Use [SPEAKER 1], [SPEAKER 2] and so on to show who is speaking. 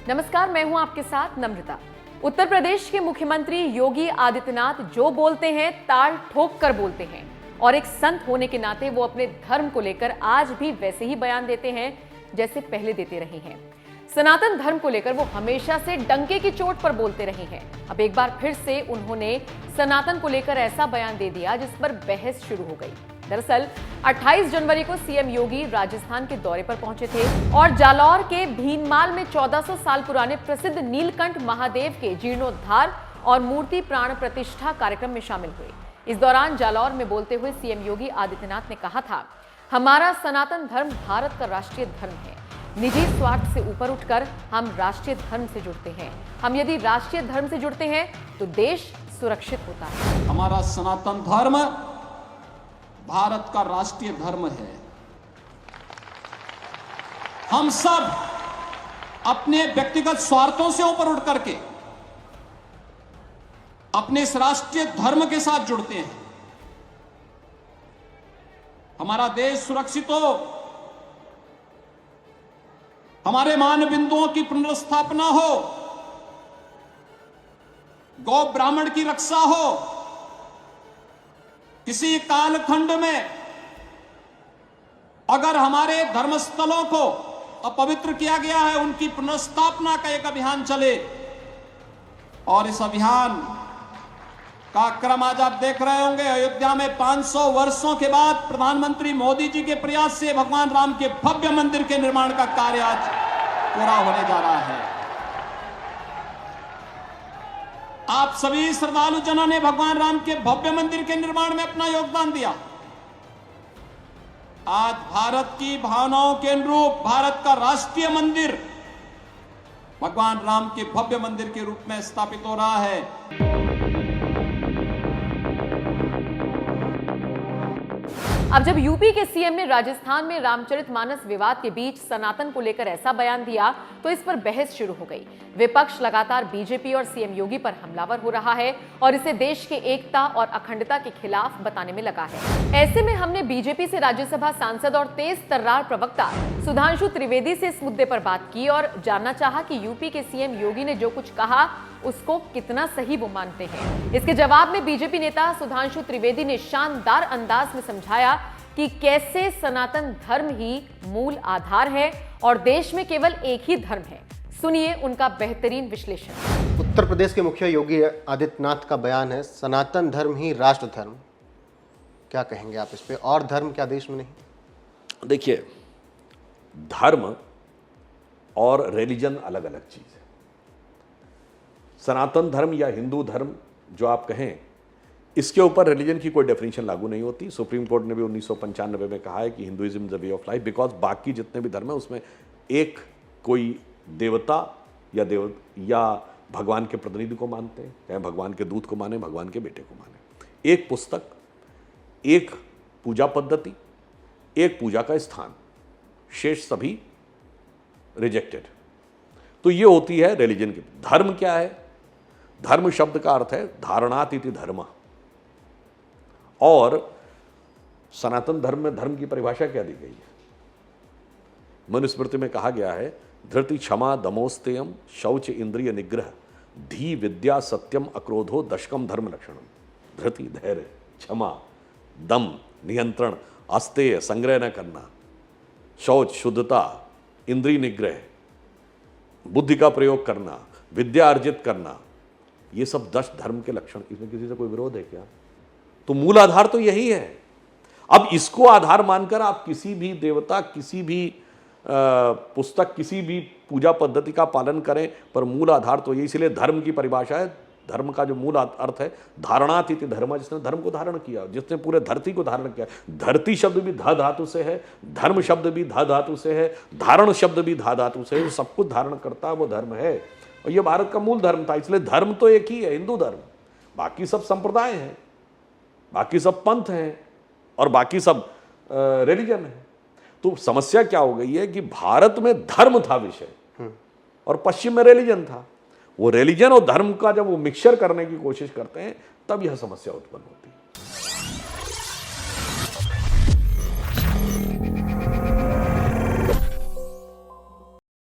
[SPEAKER 1] नमस्कार, मैं हूं आपके साथ नम्रता। उत्तर प्रदेश के मुख्यमंत्री योगी आदित्यनाथ जो बोलते हैं ताल ठोक कर बोलते हैं और एक संत होने के नाते वो अपने धर्म को लेकर आज भी वैसे ही बयान देते हैं जैसे पहले देते रहे हैं। सनातन धर्म को लेकर वो हमेशा से डंके की चोट पर बोलते रहे हैं। अब एक बार फिर से उन्होंने सनातन को लेकर ऐसा बयान दे दिया जिस पर बहस शुरू हो गई। दरअसल 28 जनवरी को सीएम योगी राजस्थान के दौरे पर पहुंचे थे और जालौर के भीनमाल में 1400 साल पुराने प्रसिद्ध नीलकंठ महादेव के जीर्णोद्धार और मूर्ति प्राण प्रतिष्ठा कार्यक्रम में शामिल हुए। इस दौरान जालौर में बोलते हुए सीएम योगी आदित्यनाथ ने कहा था, हमारा सनातन धर्म भारत का राष्ट्रीय धर्म है। निजी स्वार्थ से ऊपर उठकर हम राष्ट्रीय धर्म से जुड़ते हैं। हम यदि राष्ट्रीय धर्म से जुड़ते हैं तो देश सुरक्षित होता है।
[SPEAKER 2] हमारा सनातन धर्म भारत का राष्ट्रीय धर्म है। हम सब अपने व्यक्तिगत स्वार्थों से ऊपर उठ करके अपने इस राष्ट्रीय धर्म के साथ जुड़ते हैं। हमारा देश सुरक्षित हो, हमारे मान बिंदुओं की पुनर्स्थापना हो, गौ ब्राह्मण की रक्षा हो, किसी कालखंड में अगर हमारे धर्मस्थलों को अपवित्र किया गया है उनकी पुनर्स्थापना का एक अभियान चले। और इस अभियान का क्रम आज आप देख रहे होंगे। अयोध्या में 500 वर्षों के बाद प्रधानमंत्री मोदी जी के प्रयास से भगवान राम के भव्य मंदिर के निर्माण का कार्य आज पूरा होने जा रहा है। आप सभी श्रद्धालु जनों ने भगवान राम के भव्य मंदिर के निर्माण में अपना योगदान दिया। आज भारत की भावनाओं के अनुरूप भारत का राष्ट्रीय मंदिर भगवान राम के भव्य मंदिर के रूप में स्थापित हो रहा है।
[SPEAKER 1] अब जब यूपी के सीएम ने राजस्थान में रामचरितमानस विवाद के बीच सनातन को लेकर ऐसा बयान दिया तो इस पर बहस शुरू हो गई। विपक्ष लगातार बीजेपी और सीएम योगी पर हमलावर हो रहा है और इसे देश के एकता और अखंडता के खिलाफ बताने में लगा है। ऐसे में हमने बीजेपी से राज्यसभा सांसद और तेज तर्रार प्रवक्ता सुधांशु त्रिवेदी से इस मुद्दे पर बात की और जानना चाहा कि यूपी के सीएम योगी ने जो कुछ कहा उसको कितना सही वो मानते हैं। इसके जवाब में बीजेपी नेता सुधांशु त्रिवेदी ने शानदार अंदाज में समझाया कि कैसे सनातन धर्म ही मूल आधार है और देश में केवल एक ही धर्म है। सुनिए उनका बेहतरीन विश्लेषण।
[SPEAKER 3] उत्तर प्रदेश के मुखिया योगी आदित्यनाथ का बयान है, सनातन धर्म ही राष्ट्र धर्म। क्या कहेंगे आप इस पे? और धर्म क्या देश में नहीं?
[SPEAKER 4] देखिए, धर्म और रिलीजन अलग अलग चीज है। सनातन धर्म या हिंदू धर्म जो आप कहें, इसके ऊपर रिलीजन की कोई डेफिनेशन लागू नहीं होती। सुप्रीम कोर्ट ने भी 1995 में कहा है कि Hinduism is the way of life, because बाकी जितने भी धर्म है उसमें एक कोई देवता या भगवान के प्रतिनिधि को मानते हैं, चाहे भगवान के दूत को माने, भगवान के बेटे को माने। एक पुस्तक, एक पूजा पद्धति, एक पूजा का स्थान, शेष सभी रिजेक्टेड। तो ये होती है रिलीजन की। धर्म क्या है? धर्म शब्द का अर्थ है धारणात इति धर्म। और सनातन धर्म में धर्म की परिभाषा क्या दी गई है? मनुस्मृति में कहा गया है, धृति क्षमा दमोस्तेयम शौच इंद्रिय निग्रह धी विद्या सत्यम अक्रोधो दशकम धर्म लक्षणम। धृति धैर्य, क्षमा, दम नियंत्रण, अस्तेय संग्रह न करना, शौच शुद्धता, इंद्रिय निग्रह, बुद्धि का प्रयोग करना, विद्या अर्जित करना, ये सब 10 धर्म के लक्षण। इसमें किसी से कोई विरोध है क्या? तो मूल आधार तो यही है। अब इसको आधार मानकर आप किसी भी देवता, किसी भी पुस्तक, किसी भी पूजा पद्धति का पालन करें, पर मूल आधार तो यही। इसलिए धर्म की परिभाषा है, धर्म का जो मूल अर्थ है धारणात इति धर्म, जिसने धर्म को धारण किया, जिसने पूरे धरती को धारण किया। धरती शब्द भी धा धातु से है, धर्म शब्द भी धा धातु से है, धारण शब्द भी धा धातु से है। जो सब कुछ धारण करता है वो धर्म है और ये भारत का मूल धर्म था। इसलिए धर्म तो एक ही है, हिंदू धर्म। बाकी सब संप्रदाय हैं, बाकी सब पंथ हैं और बाकी सब रिलीजन है। तो समस्या क्या हो गई है कि भारत में धर्म था विषय और पश्चिम में रिलीजन था। वो रिलीजन और धर्म का जब वो मिक्सचर करने की कोशिश करते हैं तब यह समस्या उत्पन्न होती है।